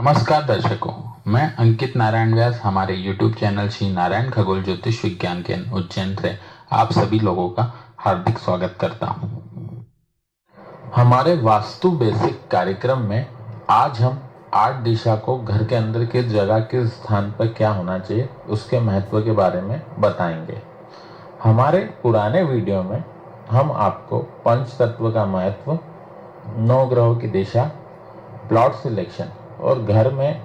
नमस्कार दर्शकों, मैं अंकित नारायण व्यास हमारे YouTube चैनल श्री नारायण खगोल ज्योतिष विज्ञान केंद्र उज्जैन से आप सभी लोगों का हार्दिक स्वागत करता हूं। हमारे वास्तु बेसिक कार्यक्रम में आज हम 8 दिशा को घर के अंदर किस जगह किस स्थान पर क्या होना चाहिए उसके महत्व के बारे में बताएंगे। हमारे पुराने वीडियो में हम आपको पंच तत्व का महत्व, 9 ग्रहों की दिशा, प्लॉट सिलेक्शन और घर में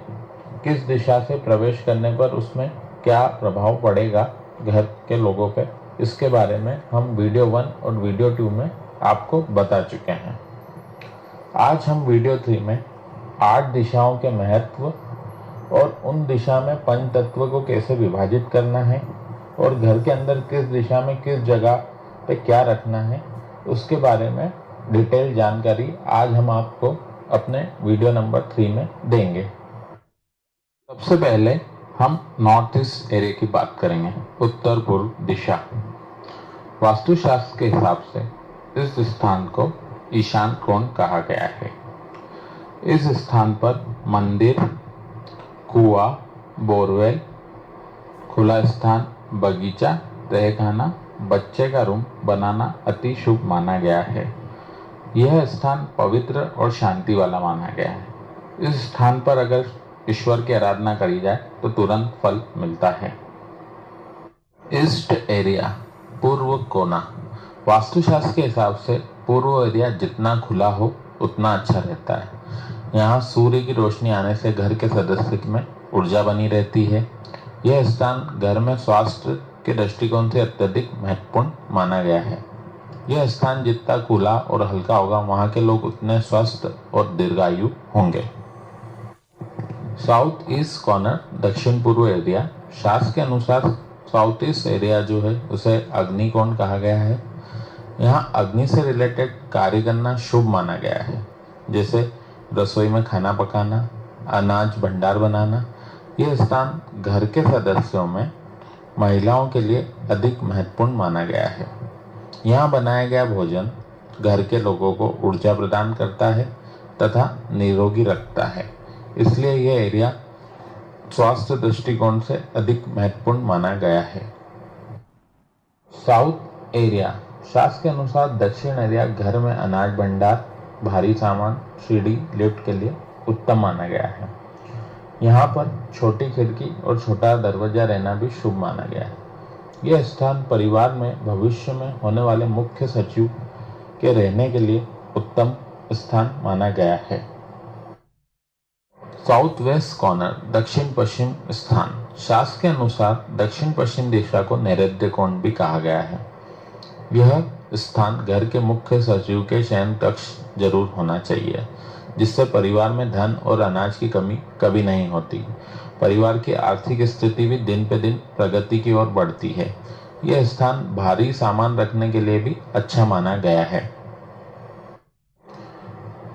किस दिशा से प्रवेश करने पर उसमें क्या प्रभाव पड़ेगा घर के लोगों पे, इसके बारे में हम वीडियो 1 और वीडियो 2 में आपको बता चुके हैं। आज हम वीडियो 3 में 8 दिशाओं के महत्व और उन दिशा में पंच तत्व को कैसे विभाजित करना है और घर के अंदर किस दिशा में किस जगह पे क्या रखना है उसके बारे में डिटेल जानकारी आज हम आपको अपने वीडियो नंबर 3 में देंगे। सबसे पहले हम नॉर्थ ईस्ट एरिया की बात करेंगे, उत्तर पूर्व दिशा। वास्तुशास्त्र के हिसाब से इस स्थान को ईशान कोण कहा गया है। इस स्थान पर मंदिर, कुआं, बोरवेल, खुला स्थान, बगीचा, तहखाना, बच्चे का रूम बनाना अति शुभ माना गया है। यह स्थान पवित्र और शांति वाला माना गया है। इस स्थान पर अगर ईश्वर की आराधना करी जाए तो तुरंत फल मिलता है। ईस्ट एरिया, पूर्व कोना। वास्तुशास्त्र के हिसाब से पूर्व एरिया जितना खुला हो उतना अच्छा रहता है। यहाँ सूर्य की रोशनी आने से घर के सदस्य में ऊर्जा बनी रहती है। यह स्थान घर में स्वास्थ्य के दृष्टिकोण से अत्यधिक महत्वपूर्ण माना गया है। यह स्थान जितना खुला और हल्का होगा वहाँ के लोग उतने स्वस्थ और दीर्घायु होंगे। साउथ ईस्ट कॉर्नर, दक्षिण पूर्व एरिया। शास्त्र के अनुसार साउथ ईस्ट एरिया जो है उसे अग्निकोण कहा गया है। यहाँ अग्नि से रिलेटेड कार्य करना शुभ माना गया है, जैसे रसोई में खाना पकाना, अनाज भंडार बनाना। यह स्थान घर के सदस्यों में महिलाओं के लिए अधिक महत्वपूर्ण माना गया है। यहाँ बनाया गया भोजन घर के लोगों को ऊर्जा प्रदान करता है तथा निरोगी रखता है, इसलिए यह एरिया स्वास्थ्य दृष्टिकोण से अधिक महत्वपूर्ण माना गया है। साउथ एरिया, शास्त्र के अनुसार दक्षिण एरिया घर में अनाज भंडार, भारी सामान, सीढ़ी, लिफ्ट के लिए उत्तम माना गया है। यहाँ पर छोटी खिड़की और छोटा दरवाजा रहना भी शुभ माना गया है। यह स्थान परिवार में भविष्य में होने वाले मुख्य सचिव के रहने के लिए उत्तम स्थान माना गया है। साउथ वेस्ट कॉर्नर, दक्षिण पश्चिम स्थान। शास्त्र के अनुसार दक्षिण पश्चिम दिशा को नैऋत्य कोण भी कहा गया है। यह स्थान घर के मुख्य सचिव के शयन कक्ष जरूर होना चाहिए, जिससे परिवार में धन और अनाज की कमी कभी नहीं होती। परिवार की आर्थिक स्थिति भी दिन पे दिन प्रगति की ओर बढ़ती है। यह स्थान भारी सामान रखने के लिए भी अच्छा माना गया है।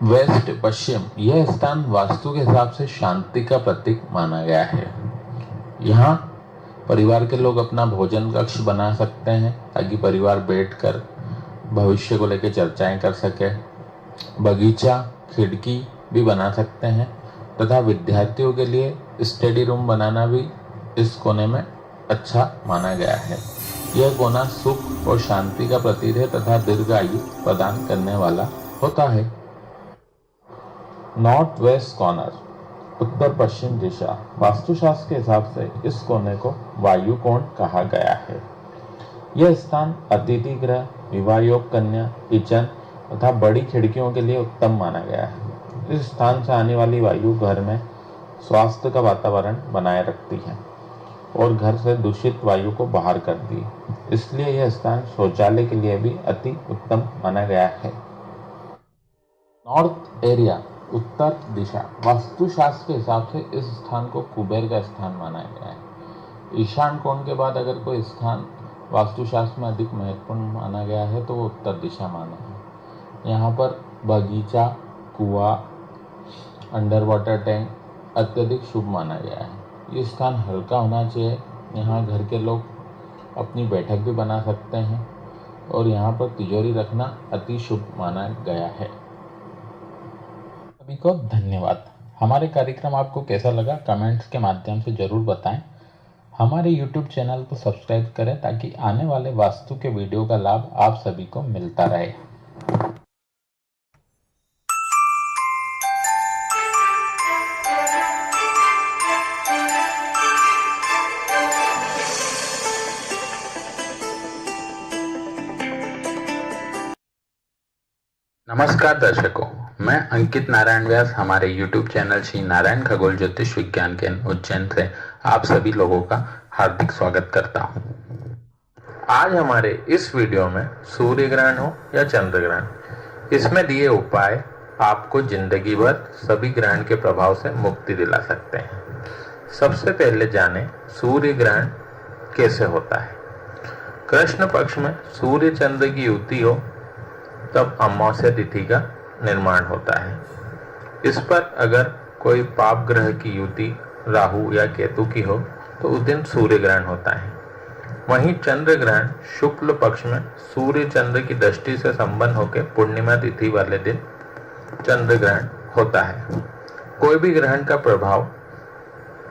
वेस्ट पश्चिम, यह स्थान वास्तु के हिसाब से शांति का प्रतीक माना गया है। यहाँ परिवार के लोग अपना भोजन कक्ष बना सकते हैं ताकि परिवार बैठकर भविष्य को लेकर चर्चाएं कर सके। बगीचा, खिड़की भी बना सकते हैं तथा विद्यार्थियों के लिए स्टडी रूम बनाना भी इस कोने में अच्छा माना गया है। यह कोना सुख और शांति का प्रतीक है तथा दीर्घायु प्रदान करने वाला होता है। नॉर्थ वेस्ट कॉर्नर, उत्तर पश्चिम दिशा। वास्तुशास्त्र के हिसाब से इस कोने को वायु कोण कहा गया है। यह स्थान अतिथि गृह, विवाह योग कन्या, किचन तथा बड़ी खिड़कियों के लिए उत्तम माना गया है। इस स्थान से आने वाली वायु घर में स्वास्थ्य का वातावरण बनाए रखती है और घर से दूषित वायु को बाहर करती है, इसलिए यह स्थान शौचालय के लिए भी अति उत्तम माना गया है। नॉर्थ एरिया, उत्तर दिशा। वास्तुशास्त्र के हिसाब से इस स्थान को कुबेर का स्थान माना गया है। ईशान कोण के बाद अगर कोई स्थान वास्तुशास्त्र में अधिक महत्वपूर्ण माना गया है तो वो उत्तर दिशा माना है। यहाँ पर बगीचा, कुआं, अंडर वाटर टैंक अत्यधिक शुभ माना गया है। ये स्थान हल्का होना चाहिए। यहाँ घर के लोग अपनी बैठक भी बना सकते हैं और यहाँ पर तिजोरी रखना अति शुभ माना गया है। सभी को धन्यवाद। हमारे कार्यक्रम आपको कैसा लगा कमेंट्स के माध्यम से ज़रूर बताएं। हमारे YouTube चैनल को सब्सक्राइब करें ताकि आने वाले वास्तु के वीडियो का लाभ आप सभी को मिलता रहे। नमस्कार दर्शकों, मैं अंकित नारायण व्यास हमारे YouTube चैनल श्री नारायण खगोल ज्योतिष विज्ञान केंद्र उज्जैन से आप सभी लोगों का हार्दिक स्वागत करता हूं। आज हमारे इस वीडियो में सूर्य ग्रहण हो या चंद्र ग्रहण, इसमें दिए उपाय आपको जिंदगी भर सभी ग्रहण के प्रभाव से मुक्ति दिला सकते हैं। सबसे पहले जानें सूर्य ग्रहण कैसे होता है। कृष्ण पक्ष में सूर्य चंद्र की युति हो तब अमावस्या तिथि का निर्माण होता है। इस पर अगर कोई पाप ग्रह की युति राहु या केतु की हो तो उस दिन सूर्य ग्रहण होता है। वहीं चंद्र ग्रहण शुक्ल पक्ष में सूर्य चंद्र की दृष्टि से संपन्न होकर पूर्णिमा तिथि वाले दिन चंद्र ग्रहण होता है। कोई भी ग्रहण का प्रभाव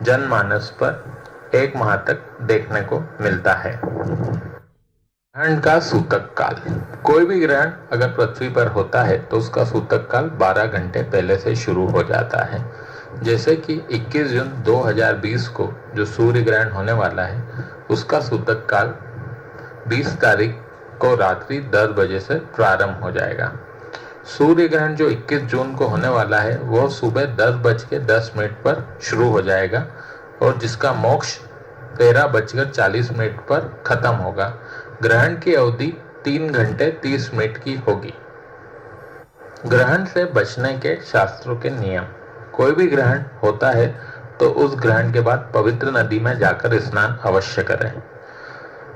जनमानस पर 1 माह तक देखने को मिलता है। ग्रहण का सूतक काल, कोई भी ग्रहण अगर पृथ्वी पर होता है तो उसका सूतक काल 12 घंटे पहले से शुरू हो जाता है। जैसे कि 21 जून 2020 को जो सूर्य ग्रहण होने वाला है उसका सूतक काल 20 तारीख को रात्रि 10 बजे से प्रारंभ हो जाएगा। सूर्य ग्रहण जो 21 जून को होने वाला है वह सुबह 10:10 पर शुरू हो जाएगा और जिसका मोक्ष 13:40 पर खत्म होगा। ग्रहण की अवधि 3 घंटे 30 मिनट की होगी। ग्रहण से बचने के शास्त्रों के नियम, कोई भी ग्रहण होता है तो उस ग्रहण के बाद पवित्र नदी में जाकर स्नान अवश्य करें।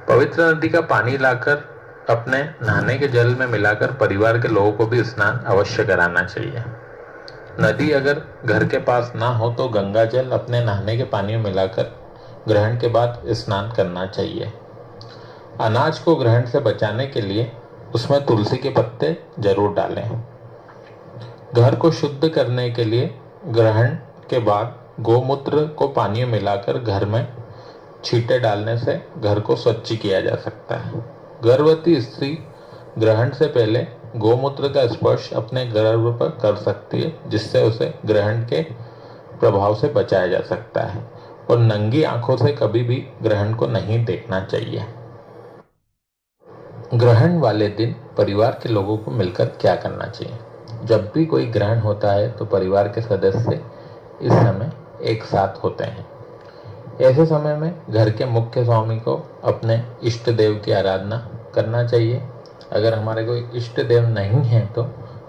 पवित्र नदी का पानी लाकर अपने नहाने के जल में मिलाकर परिवार के लोगों को भी स्नान अवश्य कराना चाहिए। नदी अगर घर के पास ना हो तो गंगा जल अपने नहाने के पानी में मिलाकर ग्रहण के बाद स्नान करना चाहिए। अनाज को ग्रहण से बचाने के लिए उसमें तुलसी के पत्ते जरूर डालें। घर को शुद्ध करने के लिए ग्रहण के बाद गोमूत्र को पानी में मिलाकर घर में छींटे डालने से घर को स्वच्छ किया जा सकता है। गर्भवती स्त्री ग्रहण से पहले गोमूत्र का स्पर्श अपने गर्भ पर कर सकती है जिससे उसे ग्रहण के प्रभाव से बचाया जा सकता है। और नंगी आंखों से कभी भी ग्रहण को नहीं देखना चाहिए। ग्रहण वाले दिन परिवार के लोगों को मिलकर क्या करना चाहिए। जब भी कोई ग्रहण होता है तो परिवार के सदस्य इस समय एक साथ होते हैं। ऐसे समय में घर के मुख्य स्वामी को अपने इष्ट देव की आराधना करना चाहिए। अगर हमारे कोई इष्ट देव नहीं है तो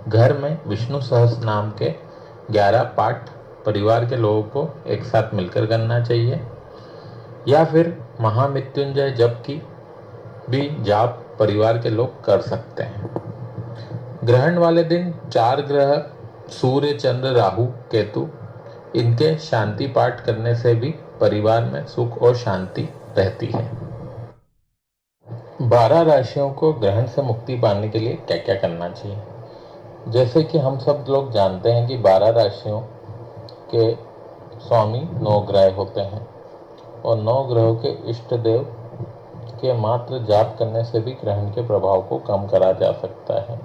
घर में विष्णु सहस्त्र नाम के 11 पाठ परिवार के लोगों को एक साथ मिलकर करना चाहिए या फिर महामृत्युंजय जप की भी जाप परिवार के लोग कर सकते हैं। ग्रहण वाले दिन 4 ग्रह सूर्य चंद्र राहु केतु इनके शांति पाठ करने से भी परिवार में सुख और शांति रहती है। 12 राशियों को ग्रहण से मुक्ति पाने के लिए क्या क्या करना चाहिए। जैसे कि हम सब लोग जानते हैं कि 12 राशियों के स्वामी 9 ग्रह होते हैं और 9 ग्रहों के इष्ट देव के मात्र जाप करने से भी ग्रहण के प्रभाव को कम करा जा सकता है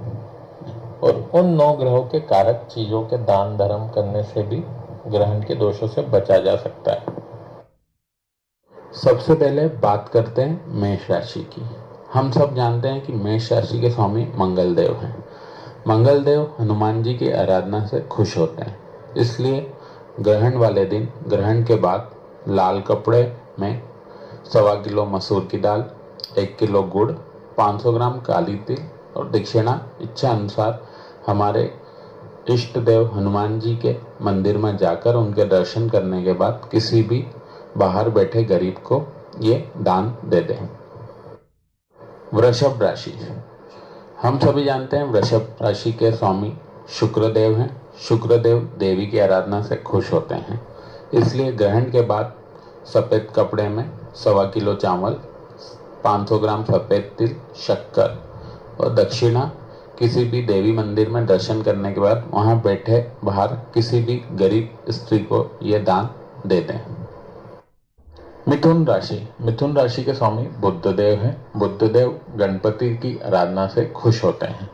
और उन 9 ग्रहों के कारक चीजों के दान धर्म करने से भी ग्रहण के दोषों से बचा जा सकता है। सबसे पहले बात करते हैं मेष राशि की। हम सब जानते हैं कि मेष राशि के स्वामी मंगल देव हैं। मंगल देव हनुमान जी की आराधना से खुश होते हैं, इसलिए ग्रहण वाले दिन ग्रहण के बाद लाल कपड़े में 1.25 किलो मसूर की दाल, 1 किलो गुड़, 500 ग्राम काली तिल और दक्षिणा इच्छा अनुसार हमारे इष्ट देव हनुमान जी के मंदिर में जाकर उनके दर्शन करने के बाद किसी भी बाहर बैठे गरीब को ये दान दे दें। वृषभ राशि, हम सभी जानते हैं वृषभ राशि के स्वामी शुक्रदेव हैं। शुक्रदेव देवी की आराधना से खुश होते हैं, इसलिए ग्रहण के बाद सफ़ेद कपड़े में 1.25 किलो चावल, 500 ग्राम सफ़ेद तिल, शक्कर और दक्षिणा किसी भी देवी मंदिर में दर्शन करने के बाद वहां बैठे बाहर किसी भी गरीब स्त्री को ये दान दे दें। मिथुन राशि के स्वामी बुद्धदेव हैं। बुद्धदेव गणपति की आराधना से खुश होते हैं।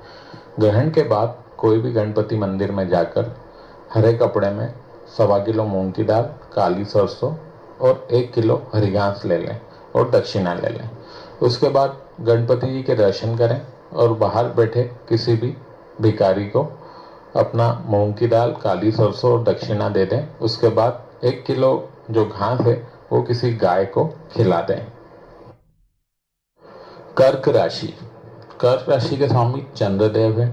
ग्रहण के बाद कोई भी गणपति मंदिर में जाकर हरे कपड़े में 1.25 किलो मूंग की दाल, काली सरसों और 1 किलो हरी घास ले लें और दक्षिणा ले लें। उसके बाद गणपति जी के दर्शन करें और बाहर बैठे किसी भी भिखारी को अपना मूंग की दाल, काली सरसों और दक्षिणा दे दें। उसके बाद 1 किलो जो घास है वो किसी गाय को खिला दें। कर्क राशि के स्वामी चंद्रदेव है।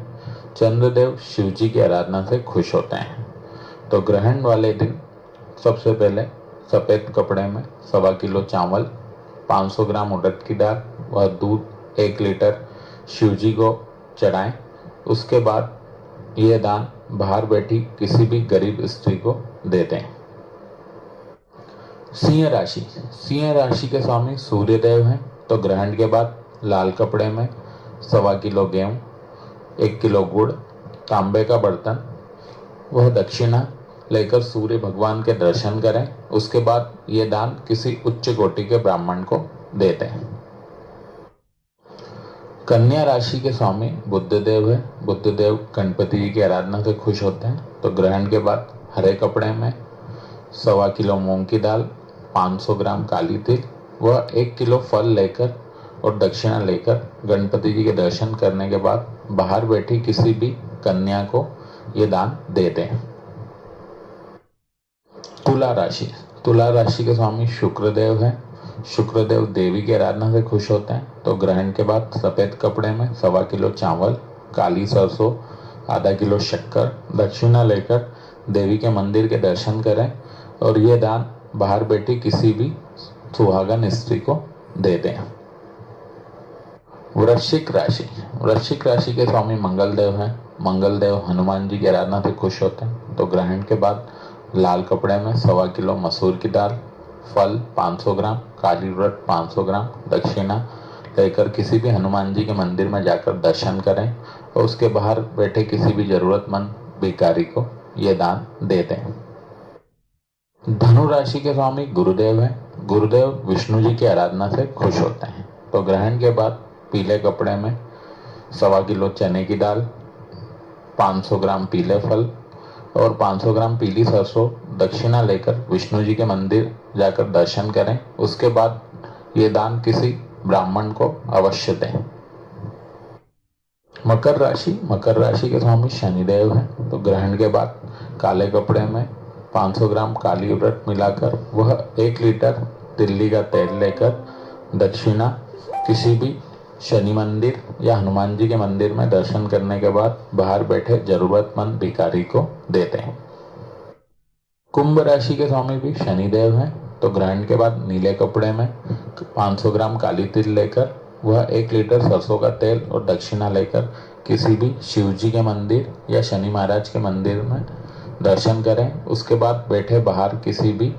चंद्रदेव शिव जी की आराधना से खुश होते हैं। तो ग्रहण वाले दिन सबसे पहले सफेद कपड़े में 1.25 किलो चावल, 500 ग्राम उड़द की दाल व दूध 1 लीटर शिव जी को चढ़ाएं। उसके बाद ये दान बाहर बैठी किसी भी गरीब स्त्री को दे दें। सिंह राशि के स्वामी सूर्यदेव हैं। तो ग्रहण के बाद लाल कपड़े में 1.25 किलो गेहूं, 1 किलो गुड़, तांबे का बर्तन वह दक्षिणा लेकर सूर्य भगवान के दर्शन करें। उसके बाद ये दान किसी उच्च कोटि के ब्राह्मण को दे दें। कन्या राशि के स्वामी बुद्धदेव है। बुद्धदेव गणपति जी की आराधना से खुश होते हैं। तो ग्रहण के बाद हरे कपड़े में 1.25 किलो मूंग की दाल, 500 ग्राम काली तिल व 1 किलो फल लेकर और दक्षिणा लेकर गणपति जी के दर्शन करने के बाद बाहर बैठी किसी भी कन्या को ये दान दे दें। तुला राशि के स्वामी शुक्रदेव हैं। शुक्रदेव देवी की आराधना से खुश होते हैं। तो ग्रहण के बाद सफेद कपड़े में 1.25 किलो चावल, काली सरसों, आधा किलो शक्कर, दक्षिणा लेकर देवी के मंदिर के दर्शन करें और ये दान बाहर बैठी किसी भी सुहागन स्त्री को दे दें। वृश्चिक राशि के स्वामी मंगलदेव हैं। मंगलदेव हनुमान जी की आराधना से खुश होते हैं। तो ग्रहण के बाद लाल कपड़े में 1.25 किलो मसूर की दाल, फल 500 ग्राम, काली उड़द 500 ग्राम, दक्षिणा लेकर किसी भी हनुमान जी के मंदिर में जाकर दर्शन करें और उसके बाहर बैठे किसी भी जरूरतमंद भिखारी को ये दान दे दें। धनु राशि के स्वामी गुरुदेव हैं। गुरुदेव विष्णु जी की आराधना से खुश होते हैं। तो ग्रहण के बाद पीले कपड़े में 1.25 किलो चने की दाल, 500 ग्राम पीले फल और 500 ग्राम पीली सरसों दक्षिणा लेकर विष्णु जी के मंदिर जाकर दर्शन करें। उसके बाद ये दान किसी ब्राह्मण को अवश्य दें। मकर राशि के स्वामी शनिदेव हैं। तो ग्रहण के बाद काले कपड़े में 500 ग्राम काली उड़द मिलाकर वह 1 लीटर तिल्ली का तेल लेकर दक्षिणा किसी भी शनि मंदिर या हनुमान जी के मंदिर में दर्शन करने के बाद बाहर बैठे जरूरतमंद भिखारी को देते हैं। कुंभ राशि के स्वामी भी शनिदेव हैं। तो ग्रहण के बाद नीले कपड़े में 500 ग्राम काली तिल लेकर वह 1 लीटर सरसों का तेल और दक्षिणा लेकर किसी भी शिव जी के मंदिर या शनि महाराज के मंदिर में दर्शन करें। उसके बाद बैठे बाहर किसी भी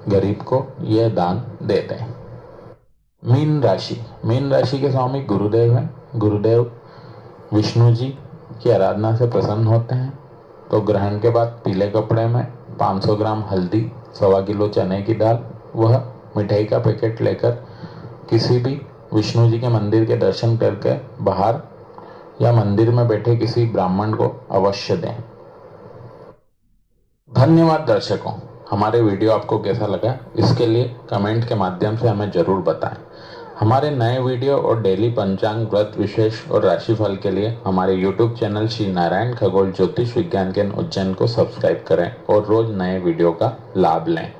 गरीब को यह दान दे दें। मीन राशि के स्वामी गुरुदेव हैं। गुरुदेव विष्णु जी की आराधना से प्रसन्न होते हैं। तो ग्रहण के बाद पीले कपड़े में 500 ग्राम हल्दी, 1.25 किलो चने की दाल वह मिठाई का पैकेट लेकर किसी भी विष्णु जी के मंदिर के दर्शन करके बाहर या मंदिर में बैठे किसी ब्राह्मण को अवश्य दें। धन्यवाद दर्शकों, हमारे वीडियो आपको कैसा लगा इसके लिए कमेंट के माध्यम से हमें जरूर बताएं। हमारे नए वीडियो और डेली पंचांग, व्रत विशेष और राशिफल के लिए हमारे YouTube चैनल श्री नारायण खगोल ज्योतिष विज्ञान केंद्र उज्जैन को सब्सक्राइब करें और रोज नए वीडियो का लाभ लें।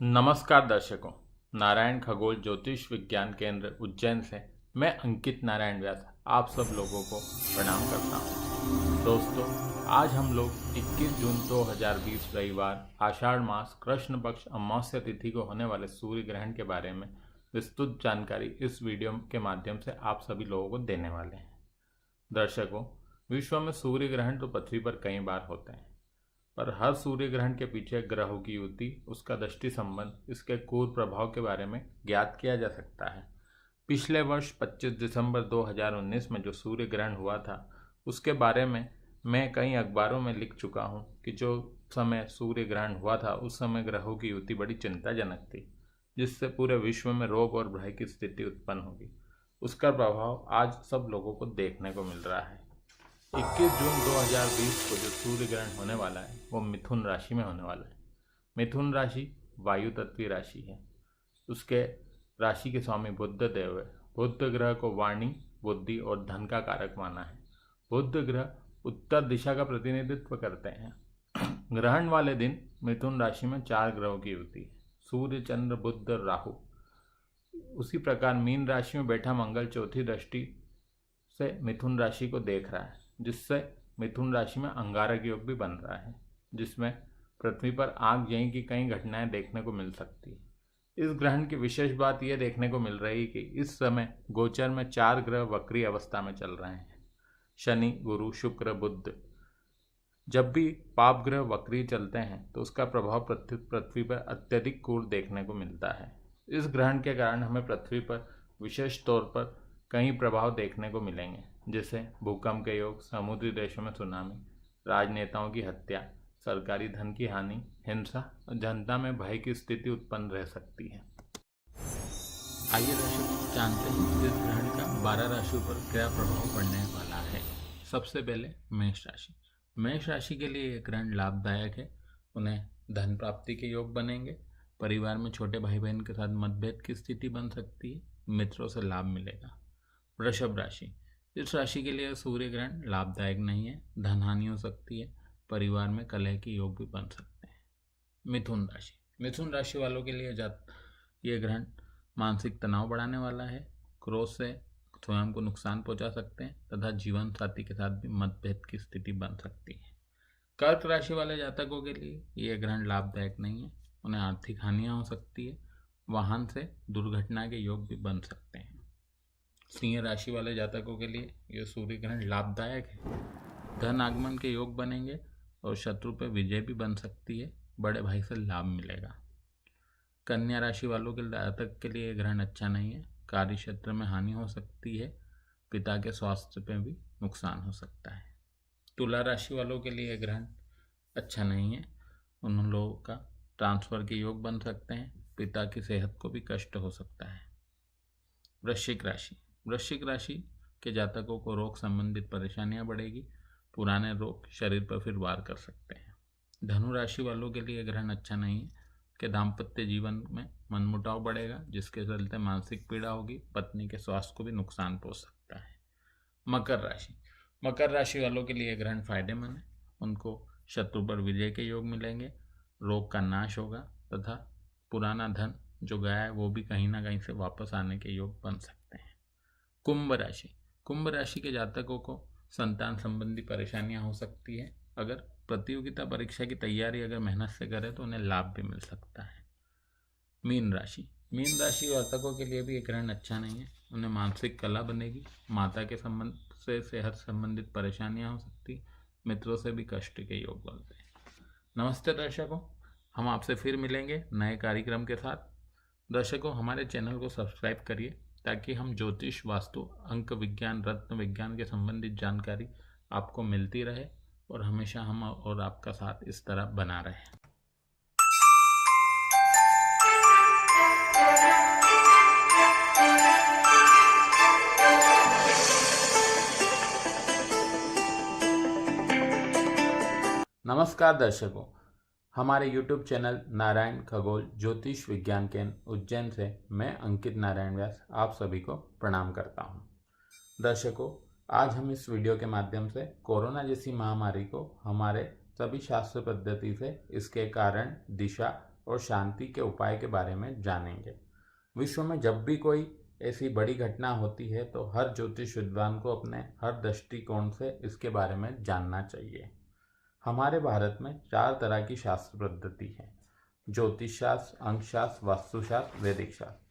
नमस्कार दर्शकों, नारायण खगोल ज्योतिष विज्ञान केंद्र उज्जैन से मैं अंकित नारायण व्यास आप सब लोगों को प्रणाम करता हूँ। दोस्तों, आज हम लोग 21 जून 2020 रविवार आषाढ़ मास कृष्ण पक्ष अमावस्या तिथि को होने वाले सूर्य ग्रहण के बारे में विस्तृत जानकारी इस वीडियो के माध्यम से आप सभी लोगों को देने वाले हैं। दर्शकों, विश्व में सूर्य ग्रहण तो पृथ्वी पर कई बार होते हैं, और हर सूर्य ग्रहण के पीछे ग्रहों की युति, उसका दृष्टि संबंध, इसके क्रूर प्रभाव के बारे में ज्ञात किया जा सकता है। पिछले वर्ष 25 दिसंबर 2019 में जो सूर्य ग्रहण हुआ था उसके बारे में मैं कई अखबारों में लिख चुका हूँ कि जो समय सूर्य ग्रहण हुआ था उस समय ग्रहों की युति बड़ी चिंताजनक थी, जिससे पूरे विश्व में रोग और भय की स्थिति उत्पन्न होगी। उसका प्रभाव आज सब लोगों को देखने को मिल रहा है। 21 जून 2020 को जो सूर्य ग्रहण होने वाला है वो मिथुन राशि में होने वाला है। मिथुन राशि वायु तत्वीय राशि है। उसके राशि के स्वामी बुध देव है। बुध ग्रह को वाणी, बुद्धि और धन का कारक माना है। बुध ग्रह उत्तर दिशा का प्रतिनिधित्व करते हैं। ग्रहण वाले दिन मिथुन राशि में 4 ग्रहों की युति है, सूर्य, चंद्र, बुध और राहु। उसी प्रकार मीन राशि में बैठा मंगल चौथी दृष्टि से मिथुन राशि को देख रहा है, जिससे मिथुन राशि में अंगारक योग भी बन रहा है, जिसमें पृथ्वी पर आग जई की कई घटनाएं देखने को मिल सकती है। इस ग्रहण की विशेष बात यह देखने को मिल रही कि इस समय गोचर में 4 ग्रह वक्री अवस्था में चल रहे हैं, शनि, गुरु, शुक्र, बुध। जब भी पाप ग्रह वक्री चलते हैं तो उसका प्रभाव पृथ्वी पर अत्यधिक क्रूर देखने को मिलता है। इस ग्रहण के कारण हमें पृथ्वी पर विशेष तौर पर कई प्रभाव देखने को मिलेंगे, जैसे भूकंप के योग, समुद्री देशों में सुनामी, राजनेताओं की हत्या, सरकारी धन की हानि, हिंसा और जनता में भय की स्थिति उत्पन्न रह सकती है। आइए दर्शक जानते हैं इस ग्रहण का 12 राशियों पर क्या प्रभाव पड़ने वाला है। सबसे पहले मेष राशि। मेष राशि के लिए यह ग्रहण लाभदायक है। उन्हें धन प्राप्ति के योग बनेंगे। परिवार में छोटे भाई बहन के साथ मतभेद की स्थिति बन सकती है। मित्रों से लाभ मिलेगा। वृषभ राशि। इस राशि के लिए सूर्य ग्रहण लाभदायक नहीं है। धन हानि हो सकती है। परिवार में कलह के योग भी बन सकते हैं। मिथुन राशि। मिथुन राशि वालों के लिए यह ग्रहण मानसिक तनाव बढ़ाने वाला है। क्रोध से स्वयं को नुकसान पहुंचा सकते हैं तथा जीवन साथी के साथ भी मतभेद की स्थिति बन सकती है। कर्क राशि वाले जातकों के लिए यह ग्रहण लाभदायक नहीं है। उन्हें आर्थिक हानियां हो सकती है। वाहन से दुर्घटना के योग भी बन सकते हैं। सिंह राशि वाले जातकों के लिए यह सूर्य ग्रहण लाभदायक है। धन आगमन के योग बनेंगे और शत्रु पर विजय भी बन सकती है। बड़े भाई से लाभ मिलेगा। कन्या राशि वालों के जातक के लिए यह ग्रहण अच्छा नहीं है। कार्य क्षेत्र में हानि हो सकती है। पिता के स्वास्थ्य पे भी नुकसान हो सकता है। तुला राशि वालों के लिए यह ग्रहण अच्छा नहीं है। उन लोगों का ट्रांसफर के योग बन सकते हैं। पिता की सेहत को भी कष्ट हो सकता है। वृश्चिक राशि। वृश्चिक राशि के जातकों को रोग संबंधित परेशानियां बढ़ेगी। पुराने रोग शरीर पर फिर वार कर सकते हैं। धनु राशि वालों के लिए ग्रहण अच्छा नहीं है कि दाम्पत्य जीवन में मनमुटाव बढ़ेगा, जिसके चलते मानसिक पीड़ा होगी। पत्नी के स्वास्थ्य को भी नुकसान पहुंच सकता है। मकर राशि। मकर राशि वालों के लिए ग्रहण फायदेमंद है। उनको शत्रु पर विजय के योग मिलेंगे। रोग का नाश होगा तथा पुराना धन जो गया है वो भी कहीं ना कहीं से वापस आने के योग बन सकते हैं। कुंभ राशि। कुंभ राशि के जातकों को संतान संबंधी परेशानियां हो सकती है। अगर प्रतियोगिता परीक्षा की तैयारी अगर मेहनत से करें तो उन्हें लाभ भी मिल सकता है। मीन राशि। मीन राशि जातकों के लिए भी एक ग्रहण अच्छा नहीं है। उन्हें मानसिक कला बनेगी। माता के संबंध से सेहत संबंधित परेशानियां हो सकती। मित्रों से भी कष्ट के योग बनते हैं। नमस्ते दर्शकों, हम आपसे फिर मिलेंगे नए कार्यक्रम के साथ। दर्शकों, हमारे चैनल को सब्सक्राइब करिए ताकि हम ज्योतिष, वास्तु, अंक विज्ञान, रत्न विज्ञान के संबंधित जानकारी आपको मिलती रहे और हमेशा हम और आपका साथ इस तरह बना रहे। नमस्कार दर्शकों, हमारे YouTube चैनल नारायण खगोल ज्योतिष विज्ञान केंद्र उज्जैन से मैं अंकित नारायण व्यास आप सभी को प्रणाम करता हूं। दर्शकों, आज हम इस वीडियो के माध्यम से कोरोना जैसी महामारी को हमारे सभी शास्त्र पद्धति से इसके कारण, दिशा और शांति के उपाय के बारे में जानेंगे। विश्व में जब भी कोई ऐसी बड़ी घटना होती है तो हर ज्योतिष विद्वान को अपने हर दृष्टिकोण से इसके बारे में जानना चाहिए। हमारे भारत में 4 तरह की शास्त्र पद्धति है: ज्योतिष शास्त्र, अंक शास्त्र, वास्तुशास्त्र, वैदिक शास्त्र।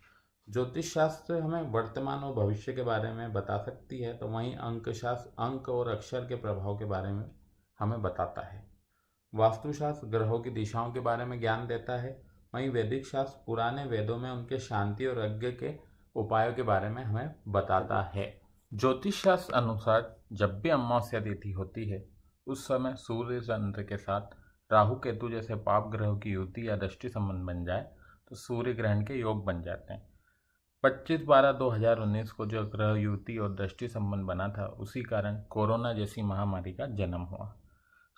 ज्योतिष शास्त्र हमें वर्तमान और भविष्य के बारे में बता सकती है, तो वहीं अंक शास्त्र अंक और अक्षर के प्रभाव के बारे में हमें बताता है। वास्तुशास्त्र ग्रहों की दिशाओं के बारे में ज्ञान देता है, वहीं वैदिक शास्त्र पुराने वेदों में उनके शांति और यज्ञ के उपायों के बारे में हमें बताता है। ज्योतिष शास्त्र अनुसार जब भी अमावस्या तिथि होती है उस समय सूर्य चंद्र के साथ राहु केतु जैसे पाप ग्रहों की युति या दृष्टि संबंध बन जाए तो सूर्य ग्रहण के योग बन जाते हैं। 25/12/2019 को जो ग्रह युति और दृष्टि संबंध बना था उसी कारण कोरोना जैसी महामारी का जन्म हुआ।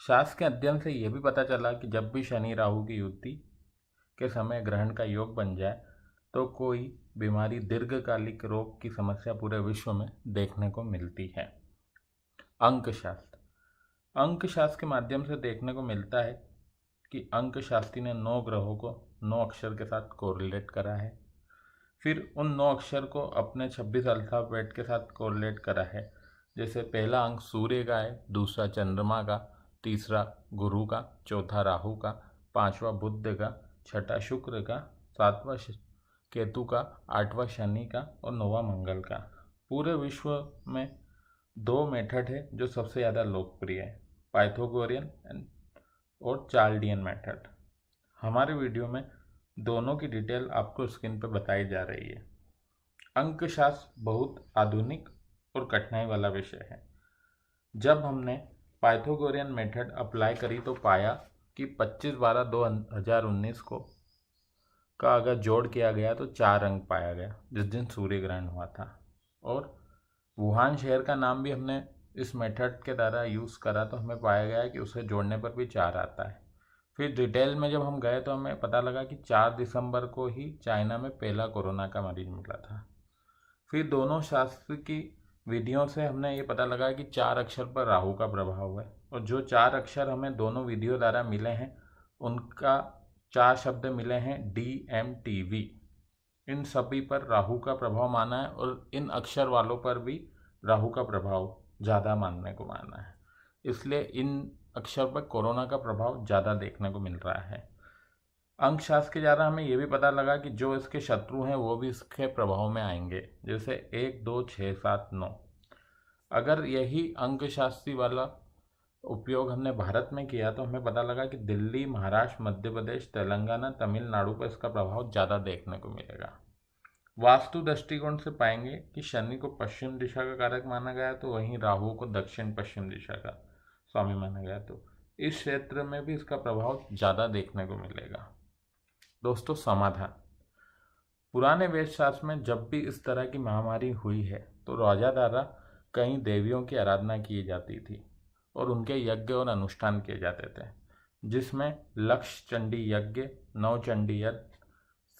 शास्त्र के अध्ययन से यह भी पता चला कि जब भी शनि राहु की युति के समय ग्रहण का योग बन जाए तो कोई बीमारी दीर्घकालिक रोग की समस्या पूरे विश्व में देखने को मिलती है। अंक शास्त्र के माध्यम से देखने को मिलता है कि अंक शास्त्री ने 9 ग्रहों को 9 अक्षर के साथ कोरिलेट करा है, फिर उन 9 अक्षर को अपने 26 अल्फ़ाबेट के साथ कोरिलेट करा है। जैसे पहला अंक सूर्य का है, दूसरा चंद्रमा का, तीसरा गुरु का, चौथा राहु का, पांचवा बुध का, छठा शुक्र का, सातवां केतु का, आठवां शनि का और 9वां मंगल का। पूरे विश्व में 2 मेथड है जो सबसे ज़्यादा लोकप्रिय है, पाइथागोरियन और चार्ल्डियन मेथड। हमारे वीडियो में दोनों की डिटेल आपको स्क्रीन पर बताई जा रही है। अंक शास्त्र बहुत आधुनिक और कठिनाई वाला विषय है। जब हमने पाइथागोरियन मेथड अप्लाई करी तो पाया कि 25/12/2019 को का अगर जोड़ किया गया तो 4 अंक पाया गया जिस दिन सूर्य ग्रहण हुआ था। और वुहान शहर का नाम भी हमने इस मेथड के द्वारा यूज़ करा तो हमें पाया गया कि उसे जोड़ने पर भी 4 आता है। फिर डिटेल में जब हम गए तो हमें पता लगा कि 4 दिसंबर को ही चाइना में पहला कोरोना का मरीज मिला था। फिर दोनों शास्त्र की विधियों से हमने ये पता लगा कि 4 अक्षर पर राहु का प्रभाव है और जो 4 अक्षर हमें दोनों विधियों द्वारा मिले हैं उनका 4 शब्द मिले हैं DMTV। इन सभी पर राहु का प्रभाव माना है और इन अक्षर वालों पर भी राहु का प्रभाव ज़्यादा मानने को माना है, इसलिए इन अक्षर पर कोरोना का प्रभाव ज़्यादा देखने को मिल रहा है। अंक शास्त्र के द्वारा हमें यह भी पता लगा कि जो इसके शत्रु हैं वो भी इसके प्रभाव में आएंगे, जैसे 1, 2, 6, 7, 9। अगर यही अंक शास्त्री वाला उपयोग हमने भारत में किया तो हमें पता लगा कि दिल्ली, महाराष्ट्र, मध्य प्रदेश, तेलंगाना, तमिलनाडु पर इसका प्रभाव ज़्यादा देखने को मिलेगा। वास्तु दृष्टिकोण से पाएंगे कि शनि को पश्चिम दिशा का कारक माना गया तो वहीं राहु को दक्षिण पश्चिम दिशा का स्वामी माना गया, तो इस क्षेत्र में भी इसका प्रभाव ज़्यादा देखने को मिलेगा। दोस्तों, समाधान। पुराने वेद शास्त्र में जब भी इस तरह की महामारी हुई है तो राजा द्वारा कई देवियों की आराधना की जाती थी और उनके यज्ञ और अनुष्ठान किए जाते थे, जिसमें लक्ष्य चंडी यज्ञ, नवचंडी यज्ञ,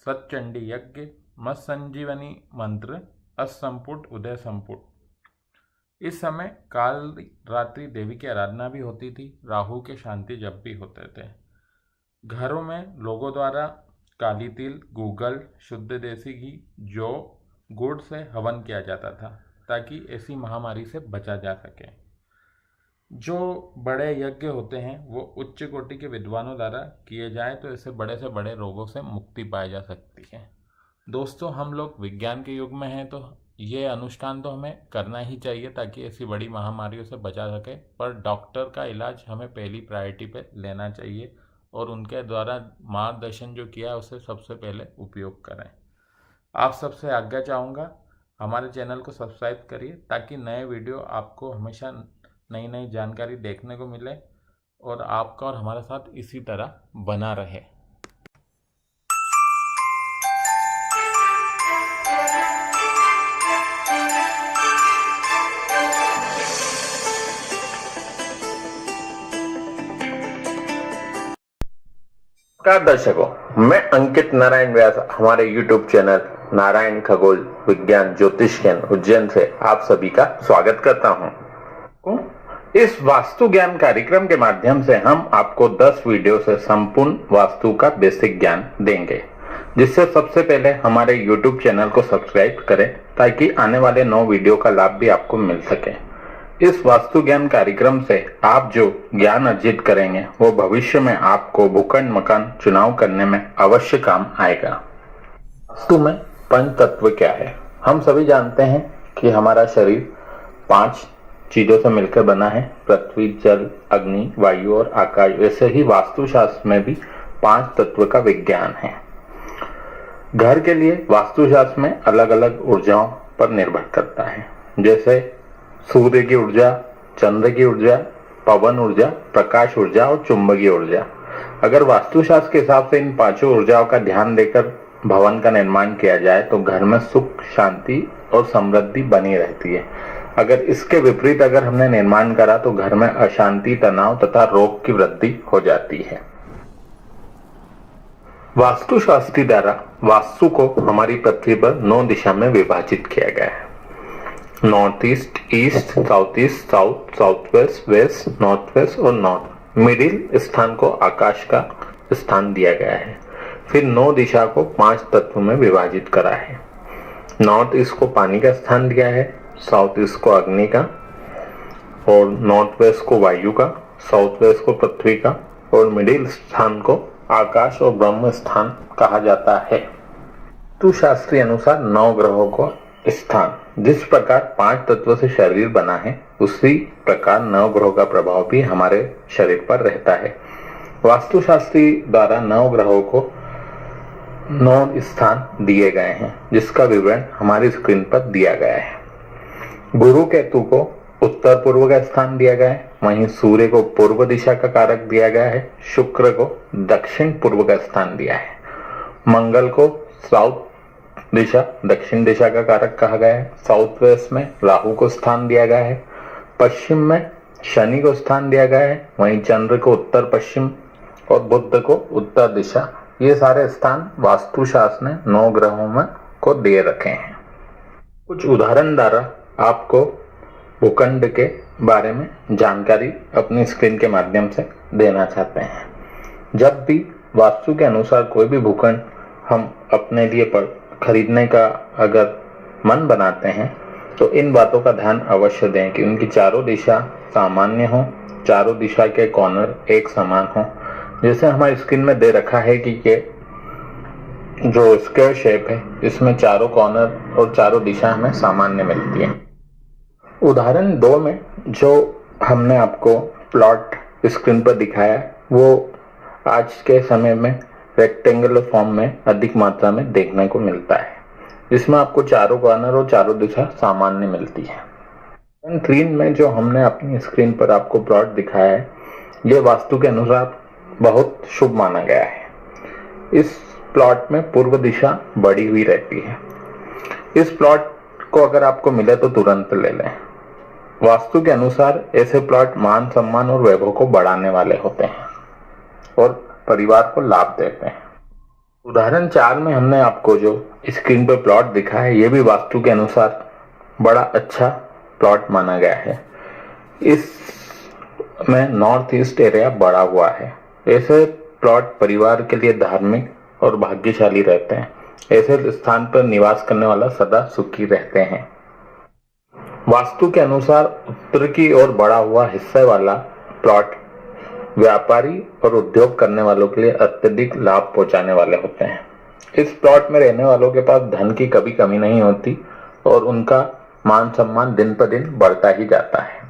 सतचंडी यज्ञ, मत्संजीवनी मंत्र, असंपुट, उदय संपुट। इस समय काल रात्रि देवी की आराधना भी होती थी। राहु के शांति जप भी होते थे। घरों में लोगों द्वारा काली तिल, गूगल, शुद्ध देसी घी, जौ, गुड़ से हवन किया जाता था ताकि ऐसी महामारी से बचा जा सके। जो बड़े यज्ञ होते हैं वो उच्च कोटि के विद्वानों द्वारा किए जाए तो ऐसे बड़े से बड़े रोगों से मुक्ति पाई जा सकती है। दोस्तों, हम लोग विज्ञान के युग में हैं तो ये अनुष्ठान तो हमें करना ही चाहिए ताकि ऐसी बड़ी महामारियों से बचा सके, पर डॉक्टर का इलाज हमें पहली प्रायोरिटी पे लेना चाहिए और उनके द्वारा मार्गदर्शन जो किया उसे सबसे पहले उपयोग करें। आप सबसे आज्ञा चाहूँगा, हमारे चैनल को सब्सक्राइब करिए ताकि नए वीडियो आपको हमेशा नई नई जानकारी देखने को मिले और आपका और हमारे साथ इसी तरह बना रहे। नमस्कार दर्शकों, मैं अंकित नारायण व्यास हमारे YouTube चैनल नारायण खगोल विज्ञान ज्योतिष ज्ञान उज्जैन से आप सभी का स्वागत करता हूं। इस वास्तु ज्ञान कार्यक्रम के माध्यम से हम आपको 10 वीडियो से संपूर्ण वास्तु का बेसिक ज्ञान देंगे, जिससे सबसे पहले हमारे YouTube चैनल को सब्सक्राइब करें ताकि आने वाले 9 वीडियो का लाभ भी आपको मिल सके। इस वास्तु ज्ञान कार्यक्रम से आप जो ज्ञान अर्जित करेंगे वो भविष्य में आपको भूखंड मकान चुनाव करने में अवश्य काम आएगा। वास्तु में पंच तत्व क्या है? हम सभी जानते हैं कि हमारा शरीर 5 चीजों से मिलकर बना है। पृथ्वी, जल, अग्नि, वायु और आकाश। वैसे ही वास्तुशास्त्र में भी 5 तत्व का विज्ञान है। घर के लिए वास्तुशास्त्र में अलग अलग ऊर्जाओं पर निर्भर करता है, जैसे सूर्य की ऊर्जा, चंद्र की ऊर्जा, पवन ऊर्जा, प्रकाश ऊर्जा और चुंबकीय ऊर्जा। अगर वास्तुशास्त्र के हिसाब से इन 5 ऊर्जाओं का ध्यान देकर भवन का निर्माण किया जाए तो घर में सुख, शांति और समृद्धि बनी रहती है। अगर इसके विपरीत अगर हमने निर्माण करा तो घर में अशांति, तनाव तथा रोग की वृद्धि हो जाती है। वास्तुशास्त्री द्वारा वास्तु को हमारी पृथ्वी पर 9 दिशा में विभाजित किया गया है। North east, east, south east, south, south west, west, north west और नॉर्थ। मिडिल स्थान को आकाश का स्थान दिया गया है। फिर 9 दिशा को 5 तत्वों में विभाजित करा है। नॉर्थ ईस्ट को पानी का स्थान दिया है, साउथ ईस्ट को अग्नि का और नॉर्थ वेस्ट को वायु का, साउथ वेस्ट को पृथ्वी का और मिडिल स्थान को आकाश और ब्रह्म स्थान कहा जाता है। वास्तुशास्त्री अनुसार 9 ग्रहों को स्थान, जिस प्रकार 5 तत्वों से शरीर बना है उसी प्रकार 9 ग्रहों का प्रभाव भी हमारे शरीर पर रहता है। वास्तुशास्त्री द्वारा 9 ग्रहों को 9 स्थान दिए गए हैं, जिसका विवरण हमारी स्क्रीन पर दिया गया है। गुरु केतु को उत्तर पूर्व का स्थान दिया गया है, वहीं सूर्य को पूर्व दिशा का कारक दिया गया है। शुक्र को दक्षिण पूर्व का स्थान दिया है। मंगल को साउथ दिशा, दक्षिण दिशा का कारक कहा गया है। साउथ वेस्ट में राहु को स्थान दिया गया है। पश्चिम में शनि को स्थान दिया गया है, वहीं चंद्र को उत्तर पश्चिम और बुध को उत्तर दिशा। ये सारे स्थान वास्तुशास्त्र ने 9 ग्रहों में को दे रखे हैं। कुछ उदाहरण द्वारा आपको भूखंड के बारे में जानकारी अपनी स्क्रीन के माध्यम से देना चाहते हैं। जब भी वास्तु के अनुसार कोई भी भूखंड हम अपने लिए खरीदने का अगर मन बनाते हैं तो इन बातों का ध्यान अवश्य दें कि उनकी चारों दिशा सामान्य हो, चारों दिशा के कॉर्नर एक समान हो। जैसे हमारी स्क्रीन में दे रखा है कि ये जो स्क्वायर शेप है इसमें चारों कॉर्नर और चारों दिशा हमें सामान्य मिलती है। उदाहरण 2 में जो हमने आपको प्लॉट स्क्रीन पर दिखाया वो आज के समय में रेक्टेंगुलर फॉर्म में अधिक मात्रा में देखने को मिलता है, जिसमें आपको चारों कॉर्नर और चारों दिशा सामान्य मिलती है। 3 में जो हमने अपनी स्क्रीन पर आपको प्लॉट दिखाया है ये वास्तु के अनुसार बहुत शुभ माना गया है। इस प्लॉट में पूर्व दिशा बढ़ी हुई रहती है। इस प्लॉट को अगर आपको मिले तो तुरंत ले लें। वास्तु के अनुसार ऐसे प्लॉट मान, सम्मान और वैभव को बढ़ाने वाले होते हैं और परिवार को लाभ देते हैं। उदाहरण 4 में हमने आपको जो स्क्रीन पर प्लॉट दिखा है ये भी वास्तु के अनुसार बड़ा अच्छा प्लॉट माना गया है। इसमें नॉर्थ ईस्ट एरिया बढ़ा हुआ है। ऐसे प्लॉट परिवार के लिए धार्मिक और भाग्यशाली रहते हैं। ऐसे स्थान पर निवास करने वाला सदा सुखी रहते हैं। वास्तु के अनुसार उत्तर की ओर बढ़ा हुआ हिस्से वाला प्लॉट व्यापारी और उद्योग करने वालों के लिए अत्यधिक लाभ पहुंचाने वाले होते हैं। इस प्लॉट में रहने वालों के पास धन की कभी कमी नहीं होती और उनका मान सम्मान दिन पर दिन बढ़ता ही जाता है।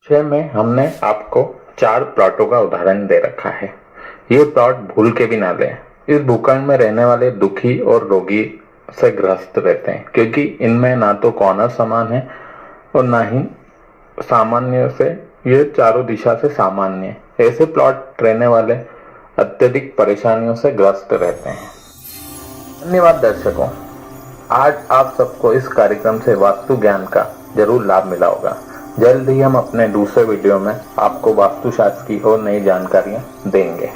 6 में हमने आपको 4 प्लॉटों का उदाहरण दे रखा है। ये प्लॉट भूल के भी ना लें। इस भूखंड में रहने वाले दुखी और रोगी से ग्रस्त रहते हैं, क्योंकि इनमें ना तो कॉर्नर समान है और ना ही सामान्य से ये चारों दिशा से सामान्य है। ऐसे प्लॉट रहने वाले अत्यधिक परेशानियों से ग्रस्त रहते हैं। धन्यवाद दर्शकों, आज आप सबको इस कार्यक्रम से वास्तु ज्ञान का जरूर लाभ मिला होगा। जल्द ही हम अपने दूसरे वीडियो में आपको वास्तुशास्त्र की और नई जानकारियां देंगे।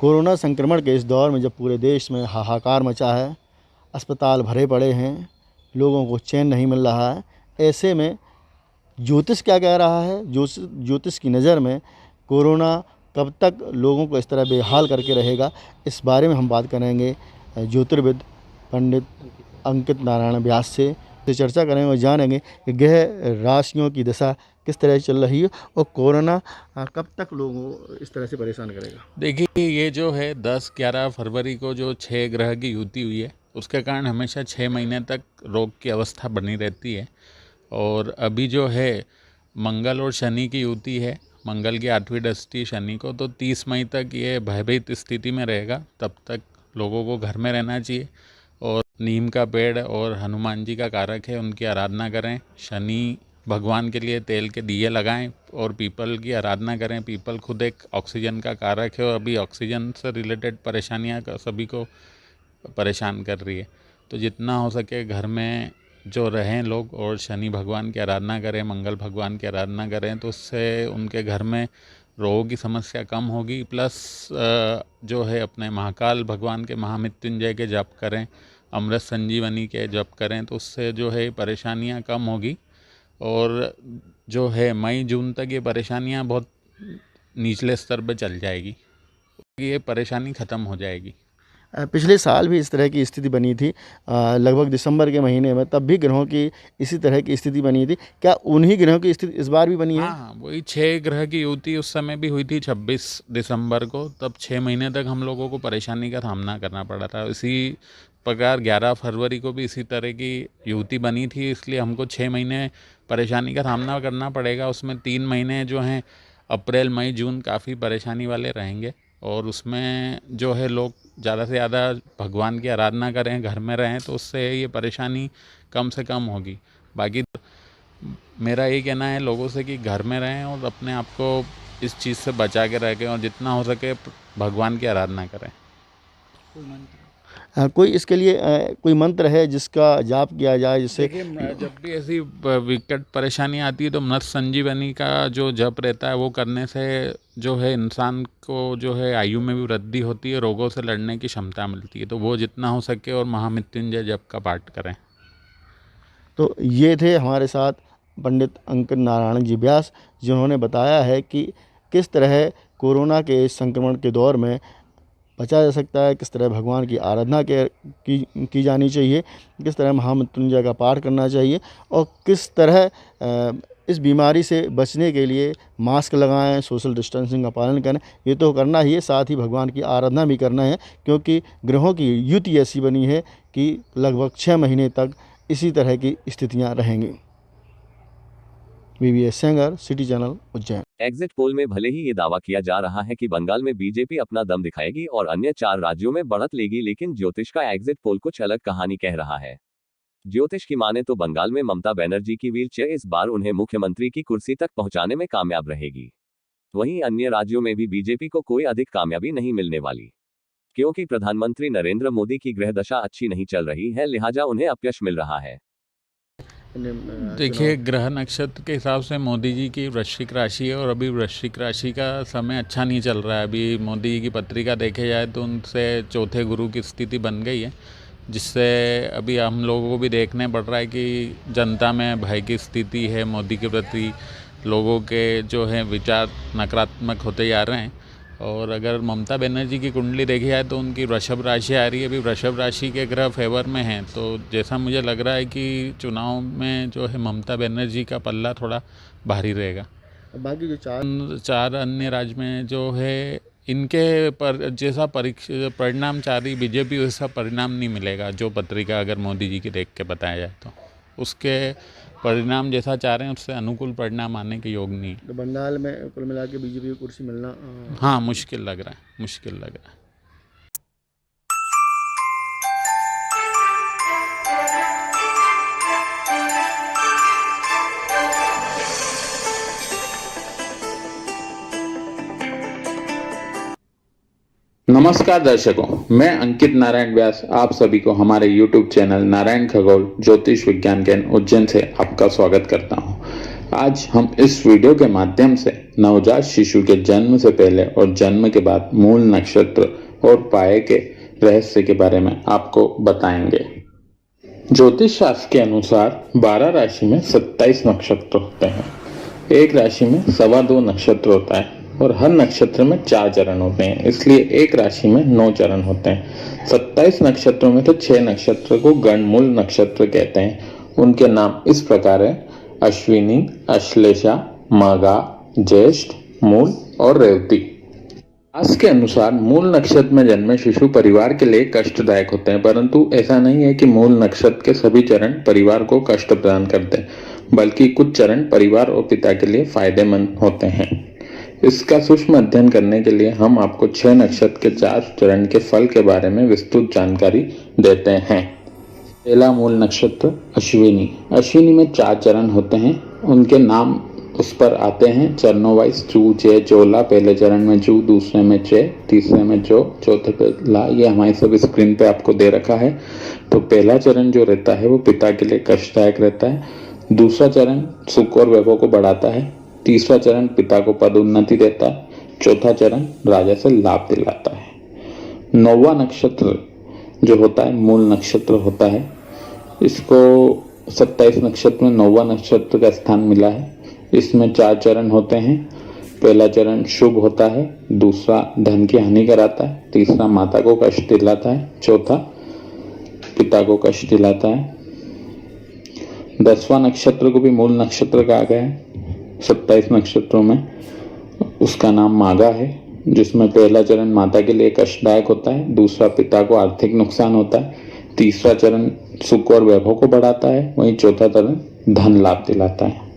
कोरोना संक्रमण के इस दौर में जब पूरे देश में हाहाकार मचा है, अस्पताल भरे पड़े हैं, लोगों को चैन नहीं मिल रहा है, ऐसे में ज्योतिष क्या कह रहा है? ज्योतिष की नज़र में कोरोना कब तक लोगों को इस तरह बेहाल करके रहेगा, इस बारे में हम बात करेंगे ज्योतिर्विद पंडित अंकित नारायण व्यास से चर्चा करेंगे और जानेंगे कि ग्रह राशियों की दशा किस तरह से चल रही है और कोरोना कब तक लोगों को इस तरह से परेशान करेगा। देखिए, ये जो है 10-11 फरवरी को जो 6 ग्रह की युति हुई है, उसके कारण हमेशा 6 महीने तक रोग की अवस्था बनी रहती है। और अभी जो है मंगल और शनि की युति है, मंगल की 8वीं दृष्टि शनि को, तो 30 मई तक ये भयभीत स्थिति में रहेगा। तब तक लोगों को घर में रहना चाहिए और नीम का पेड़ और हनुमान जी का कारक है, उनकी आराधना करें। शनि भगवान के लिए तेल के दिए लगाएं और पीपल की आराधना करें। पीपल खुद एक ऑक्सीजन का कारक है और अभी ऑक्सीजन से रिलेटेड परेशानियां सभी को परेशान कर रही है। तो जितना हो सके घर में जो रहें लोग और शनि भगवान की आराधना करें, मंगल भगवान की आराधना करें, तो उससे उनके घर में रोगों की समस्या कम होगी। प्लस जो है अपने महाकाल भगवान के महामृत्युंजय के जप करें, अमृत संजीवनी के जप करें, तो उससे जो है परेशानियां कम होगी। और जो है मई जून तक ये परेशानियां बहुत निचले स्तर पर चल जाएगी, ये परेशानी ख़त्म हो जाएगी। पिछले साल भी इस तरह की स्थिति बनी थी, लगभग दिसंबर के महीने में, तब भी ग्रहों की इसी तरह की स्थिति बनी थी। क्या उन्हीं ग्रहों की स्थिति इस बार भी बनी है? हाँ, वही 6 ग्रह की युति उस समय भी हुई थी 26 दिसंबर को। तब 6 महीने तक हम लोगों को परेशानी का सामना करना पड़ा था। इसी प्रकार 11 फरवरी को भी इसी तरह की युति बनी थी, इसलिए हमको 6 महीने परेशानी का सामना करना पड़ेगा। उसमें 3 महीने जो हैं अप्रैल मई जून काफ़ी परेशानी वाले रहेंगे और उसमें जो है लोग ज़्यादा से ज़्यादा भगवान की आराधना करें, घर में रहें, तो उससे ये परेशानी कम से कम होगी। बाकी मेरा ये कहना है लोगों से कि घर में रहें और अपने आप को इस चीज़ से बचा के रखें और जितना हो सके भगवान की आराधना करें। कोई इसके लिए कोई मंत्र है जिसका जाप किया जाए जिससे? जब भी ऐसी विकट परेशानी आती है तो अमृत संजीवनी का जो जप रहता है वो करने से जो है इंसान को जो है आयु में भी वृद्धि होती है, रोगों से लड़ने की क्षमता मिलती है। तो वो जितना हो सके और महामृत्युंजय जप का पाठ करें। तो ये थे हमारे साथ पंडित अंकित नारायण जी व्यास, जिन्होंने बताया है कि किस तरह कोरोना के इस संक्रमण के दौर में बचा जा सकता है, किस तरह भगवान की आराधना की जानी चाहिए, किस तरह महामृत्युंजय का पाठ करना चाहिए और किस तरह इस बीमारी से बचने के लिए मास्क लगाएं, सोशल डिस्टेंसिंग का पालन करें। ये तो करना ही है, साथ ही भगवान की आराधना भी करना है, क्योंकि ग्रहों की युति ऐसी बनी है कि लगभग 6 महीने तक इसी तरह की स्थितियाँ रहेंगी। VVS Sengar, city channel, Ujjain. Exit poll में भले ही ये दावा किया जा रहा है कि बंगाल में बीजेपी अपना दम दिखाएगी और अन्य 4 राज्यों में बढ़त लेगी, लेकिन ज्योतिष का एग्जिट पोल कुछ अलग कहानी कह रहा है। ज्योतिष की माने तो बंगाल में ममता बनर्जी की व्हीलचेयर इस बार उन्हें मुख्यमंत्री की कुर्सी तक पहुंचाने में कामयाब रहेगी। वहीं अन्य राज्यों में भी बीजेपी को कोई अधिक कामयाबी नहीं मिलने वाली, क्योंकि प्रधानमंत्री नरेंद्र मोदी की ग्रह दशा अच्छी नहीं चल रही है, लिहाजा उन्हें अपयश मिल रहा है। देखिए, ग्रह नक्षत्र के हिसाब से मोदी जी की वृश्चिक राशि है और अभी वृश्चिक राशि का समय अच्छा नहीं चल रहा है। अभी मोदी जी की पत्रिका देखे जाए तो उनसे चौथे गुरु की स्थिति बन गई है, जिससे अभी हम लोगों को भी देखने पड़ रहा है कि जनता में भय की स्थिति है। मोदी के प्रति लोगों के जो है विचार नकारात्मक होते जा रहे हैं। और अगर ममता बनर्जी की कुंडली देखी जाए तो उनकी वृषभ राशि आ रही है, अभी वृषभ राशि के ग्रह फेवर में हैं, तो जैसा मुझे लग रहा है कि चुनाव में जो है ममता बनर्जी का पल्ला थोड़ा भारी रहेगा। बाकी जो 4 अन्य राज्य में जो है इनके पर जैसा परिणाम चाह रही बीजेपी वैसा परिणाम नहीं मिलेगा। जो पत्रिका अगर मोदी जी की देख के बताया जाए तो उसके परिणाम जैसा चाह रहे हैं उससे अनुकूल परिणाम आने के योग नहीं है। तो बंगाल में कुल मिला के बीजेपी की कुर्सी मिलना हाँ मुश्किल लग रहा है, मुश्किल लग रहा है। नमस्कार दर्शकों, मैं अंकित नारायण व्यास आप सभी को हमारे YouTube चैनल नारायण खगोल ज्योतिष विज्ञान केंद्र उज्जैन से आपका स्वागत करता हूं। आज हम इस वीडियो के माध्यम से नवजात शिशु के जन्म से पहले और जन्म के बाद मूल नक्षत्र और पाए के रहस्य के बारे में आपको बताएंगे। ज्योतिष शास्त्र के अनुसार 12 राशि में 27 नक्षत्र होते हैं। एक राशि में 2.25 नक्षत्र होता है और हर नक्षत्र में 4 चरण होते हैं, इसलिए एक राशि में 9 चरण होते हैं। 27 नक्षत्रों में तो 6 नक्षत्र को गणमूल नक्षत्र कहते हैं। उनके नाम इस प्रकार है: अश्विनी, अश्लेषा, माघा, ज्येष्ठ, मूल और रेवती। शास्त्र के अनुसार मूल नक्षत्र में जन्मे शिशु परिवार के लिए कष्टदायक होते हैं, परंतु ऐसा नहीं है कि मूल नक्षत्र के सभी चरण परिवार को कष्ट प्रदान करते हैं, बल्कि कुछ चरण परिवार और पिता के लिए फायदेमंद होते हैं। इसका सूक्ष्म अध्ययन करने के लिए हम आपको 6 नक्षत्र के 4 चरण के फल के बारे में विस्तृत जानकारी देते हैं। पहला मूल नक्षत्र अश्विनी। अश्विनी में 4 चरण होते हैं। उनके नाम उस पर आते हैं चरणों वाइज: चू, चे, चोला। पहले चरण में चू, दूसरे में चे, तीसरे में चो, चौथे पे ला। ये हमारी सब स्क्रीन पे आपको दे रखा है। तो पहला चरण जो रहता है वो पिता के लिए कष्टदायक रहता है। दूसरा चरण सुख और वैभव को बढ़ाता है। तीसरा चरण पिता को पद उन्नति देता है। चौथा चरण राजा से लाभ दिलाता है। 9वां नक्षत्र जो होता है मूल नक्षत्र होता है। इसको 27 नक्षत्र में 9वां नक्षत्र का स्थान मिला है। इसमें 4 चरण होते हैं। पहला चरण शुभ होता है, दूसरा धन की हानि कराता है, तीसरा माता को कष्ट दिलाता है, चौथा पिता को कष्ट दिलाता है। 10वां नक्षत्र को भी मूल नक्षत्र कहा गया है 27 नक्षत्रों में। उसका नाम माघा है, जिसमें पहला चरण माता के लिए कष्टदायक होता है, दूसरा पिता को आर्थिक नुकसान होता है, तीसरा चरण सुख और वैभव को बढ़ाता है, वहीं चौथा चरण धन लाभ दिलाता है।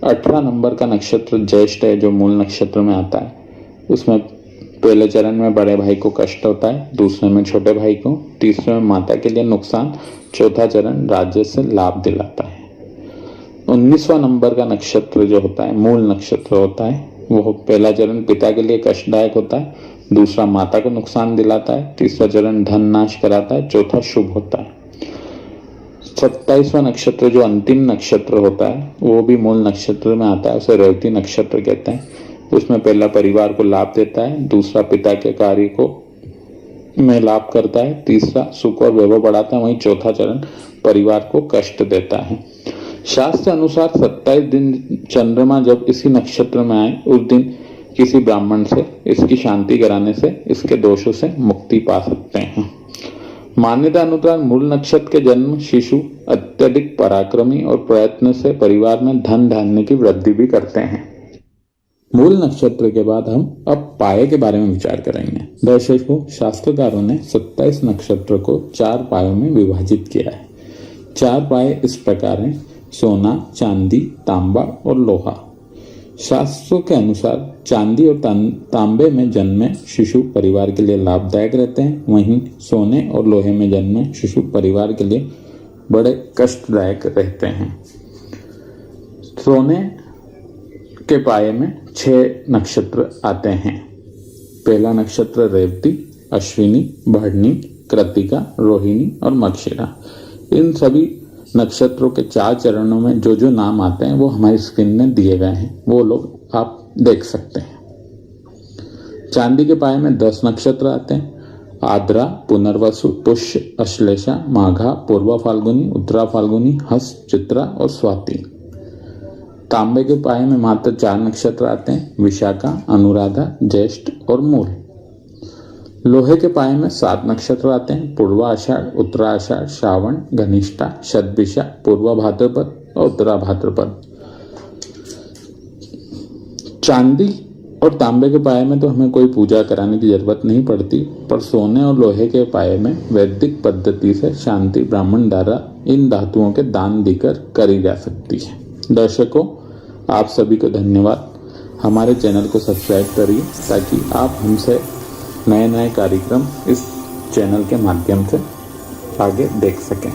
18 नंबर का नक्षत्र ज्येष्ठ है, जो मूल नक्षत्र में आता है। उसमें पहले चरण में बड़े भाई को कष्ट होता है, दूसरे में छोटे भाई को, तीसरे में माता के लिए नुकसान, चौथा चरण राज्य से लाभ दिलाता है। 19वां नंबर का नक्षत्र जो होता है मूल नक्षत्र होता है, वो पहला चरण पिता के लिए कष्टदायक होता है, दूसरा माता को नुकसान दिलाता है, तीसरा चरण धन नाश कराता है, चौथा शुभ होता है। 27वां नक्षत्र जो अंतिम नक्षत्र होता है वो भी मूल नक्षत्र में आता है, उसे रेवती नक्षत्र कहते हैं। उसमें पहला परिवार को लाभ देता है, दूसरा पिता के कार्य को में लाभ करता है, तीसरा सुख और वैभव बढ़ाता है, वहीं चौथा चरण परिवार को कष्ट देता है। शास्त्र अनुसार 27 दिन चंद्रमा जब इसी नक्षत्र में आए उस दिन किसी ब्राह्मण से इसकी शांति कराने से इसके दोषों से मुक्ति पा सकते हैं। मान्यता अनुसार मूल नक्षत्र के जन्म शिशु अत्यधिक पराक्रमी और प्रयत्न से परिवार में धन धान्य की वृद्धि भी करते हैं। मूल नक्षत्र के बाद हम अब पाए के बारे में विचार करेंगे। दर्शकों, शास्त्रकारों ने 27 नक्षत्र को 4 पायों में विभाजित किया है। 4 पाए इस प्रकार हैं: सोना, चांदी, तांबा और लोहा। शास्त्रों के अनुसार चांदी और तांबे में जन्मे शिशु परिवार के लिए लाभदायक रहते हैं, वहीं सोने और लोहे में जन्मे शिशु परिवार के लिए बड़े कष्टदायक रहते हैं। सोने के पाए में 6 नक्षत्र आते हैं। पहला नक्षत्र रेवती, अश्विनी, भरणी, कृतिका, रोहिणी और मृगशिरा। इन सभी नक्षत्रों के 4 चरणों में जो जो नाम आते हैं वो हमारी स्क्रीन में दिए गए हैं, वो लोग आप देख सकते हैं। चांदी के पाए में 10 नक्षत्र आते हैं: आद्रा, पुनर्वसु, पुष्य, अश्लेषा, माघा, पूर्वा फाल्गुनी, उत्तरा फाल्गुनी, हस्त, चित्रा और स्वाति। तांबे के पाए में मात्र 4 नक्षत्र आते हैं: विशाखा, अनुराधा, ज्येष्ठ और मूल। लोहे के पाए में 7 नक्षत्र आते हैं: पूर्वा आषाढ़, उत्तरा आषाढ़, श्रावण, घनिष्ठा, शतभिषा, पूर्वा भाद्रपद और उत्तरा भाद्रपद। चांदी और तांबे के पाए में तो हमें कोई पूजा कराने की जरूरत नहीं पड़ती, पर सोने और लोहे के पाए में वैदिक पद्धति से शांति ब्राह्मण द्वारा इन धातुओं के दान देकर करी जा सकती है। दर्शकों, आप सभी को धन्यवाद। हमारे चैनल को सब्सक्राइब करिए ताकि आप हमसे नए नए कार्यक्रम इस चैनल के माध्यम से आगे देख सकें।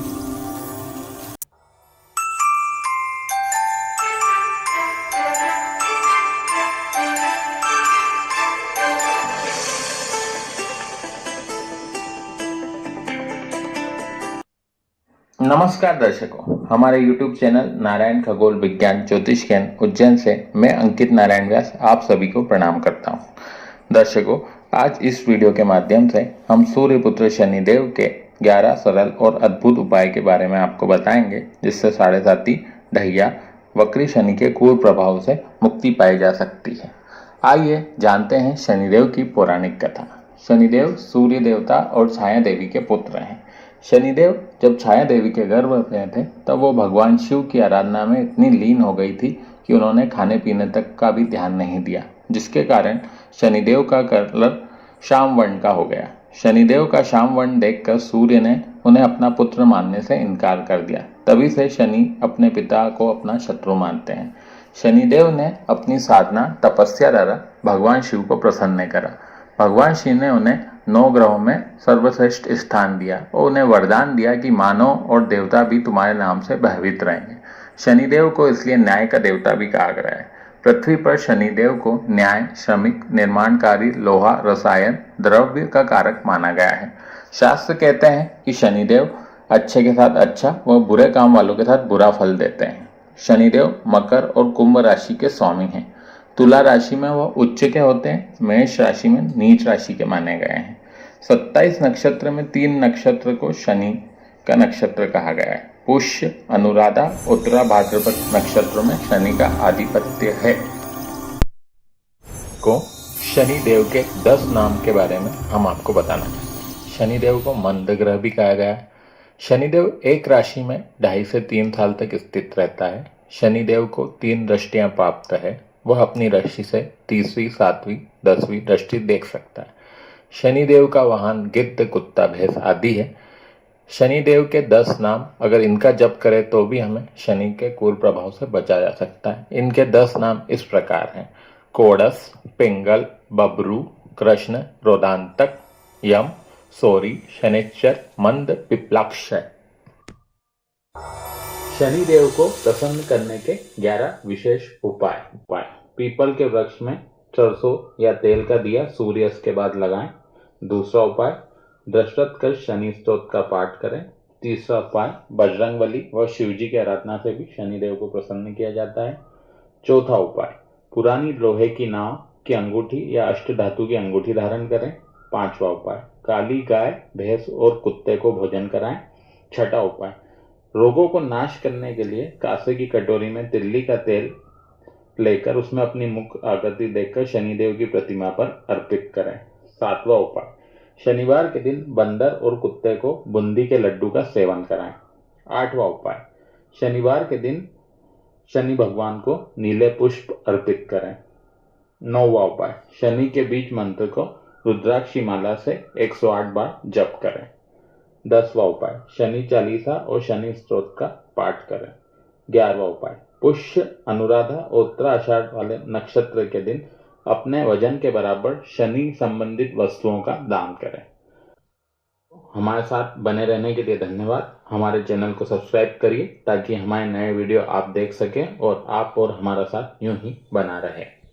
नमस्कार दर्शकों, हमारे YouTube चैनल नारायण खगोल विज्ञान ज्योतिष ज्ञान उज्जैन से मैं अंकित नारायण व्यास आप सभी को प्रणाम करता हूं। दर्शकों, आज इस वीडियो के माध्यम से हम सूर्यपुत्र शनिदेव के 11 सरल और अद्भुत उपाय के बारे में आपको बताएंगे, जिससे साढ़े साती, ढैया, वक्री शनि के क्रूर प्रभाव से मुक्ति पाई जा सकती है। आइए जानते हैं शनिदेव की पौराणिक कथा। शनिदेव सूर्य देवता और छाया देवी के पुत्र हैं। शनिदेव जब छाया देवी के गर्भ में थे तब वो भगवान शिव की आराधना में इतनी लीन हो गई थी कि उन्होंने खाने पीने तक का भी ध्यान नहीं दिया, जिसके कारण शनिदेव का कलर श्याम वर्ण का हो गया। शनिदेव का श्याम वर्ण देखकर सूर्य ने उन्हें अपना पुत्र मानने से इनकार कर दिया। तभी से शनि अपने पिता को अपना शत्रु मानते हैं। शनिदेव ने अपनी साधना तपस्या द्वारा भगवान शिव को प्रसन्न करा। भगवान शिव ने उन्हें 9 ग्रहों में सर्वश्रेष्ठ स्थान दिया और उन्हें वरदान दिया कि मानव और देवता भी तुम्हारे नाम से भयभीत रहेंगे। शनिदेव को इसलिए न्याय का देवता भी कहा गया है। पृथ्वी पर शनिदेव को न्याय, श्रमिक, निर्माणकारी, लोहा, रसायन, द्रव्य का कारक माना गया है। शास्त्र कहते हैं कि शनिदेव अच्छे के साथ अच्छा व बुरे काम वालों के साथ बुरा फल देते हैं। शनिदेव मकर और कुंभ राशि के स्वामी हैं। तुला राशि में वह उच्च के होते हैं। मेष राशि में नीच राशि के माने गए हैं। 27 नक्षत्र में 3 नक्षत्र को शनि का नक्षत्र कहा गया है। पुष्य, अनुराधा, उत्तरा भाद्रपद नक्षत्रों में शनि का आधिपत्य है। को शनिदेव के 10 नाम के बारे में हम आपको बताना चाहते हैं। शनिदेव को मंद ग्रह भी कहा गया है। शनिदेव एक राशि में 2.5 से 3 साल तक स्थित रहता है। शनिदेव को 3 दृष्टियां प्राप्त है। वह अपनी राशि से 30वीं, 7वीं, 10वीं दृष्टि देख सकता है। शनिदेव का वाहन गिद्ध, कुत्ता, भैंस आदि है। शनिदेव के 10 नाम अगर इनका जप करें तो भी हमें शनि के क्रूर प्रभाव से बचा जा सकता है। इनके 10 नाम इस प्रकार हैं: कोड़स, पिंगल, बबरू, कृष्ण, रोदांतक, यम, सोरी, शनिश्चर, मंद, पिप्लाक्षय। शनिदेव को प्रसन्न करने के 11 विशेष उपाय। पीपल के वृक्ष में सरसों या तेल का दिया सूर्यास्त के बाद लगाएं। दूसरा उपाय, दशरथ कर शनि स्तोत्र का पाठ करें। तीसरा उपाय, बजरंगबली व शिवजी की आराधना से भी शनिदेव को प्रसन्न किया जाता है। चौथा उपाय, पुरानी लोहे की नाव की अंगूठी या अष्ट धातु की अंगूठी धारण करें। पांचवा उपाय, काली गाय, भैंस और कुत्ते को भोजन कराएं। छठा उपाय, रोगों को नाश करने के लिए कांसे की कटोरी में तिल्ली का तेल लेकर उसमें अपनी मुख आकृति देखकर शनिदेव की प्रतिमा पर अर्पित करें। सातवां उपाय, शनिवार के दिन बंदर और कुत्ते को बूंदी के लड्डू का सेवन कराएं। आठवां उपाय, शनिवार के दिन शनि भगवान को नीले पुष्प अर्पित करें। 9वां उपाय, शनि के बीज मंत्र को रुद्राक्षी माला से 108 बार जप करें। 10वां उपाय, शनि चालीसा और शनि स्तोत्र का पाठ करें। 11वां उपाय, पुष्य, अनुराधा और उत्तरा आषाढ़ वाले नक्षत्र के दिन अपने वजन के बराबर शनि संबंधित वस्तुओं का दान करें। हमारे साथ बने रहने के लिए धन्यवाद। हमारे चैनल को सब्सक्राइब करिए ताकि हमारे नए वीडियो आप देख सकें और आप और हमारा साथ यूं ही बना रहे।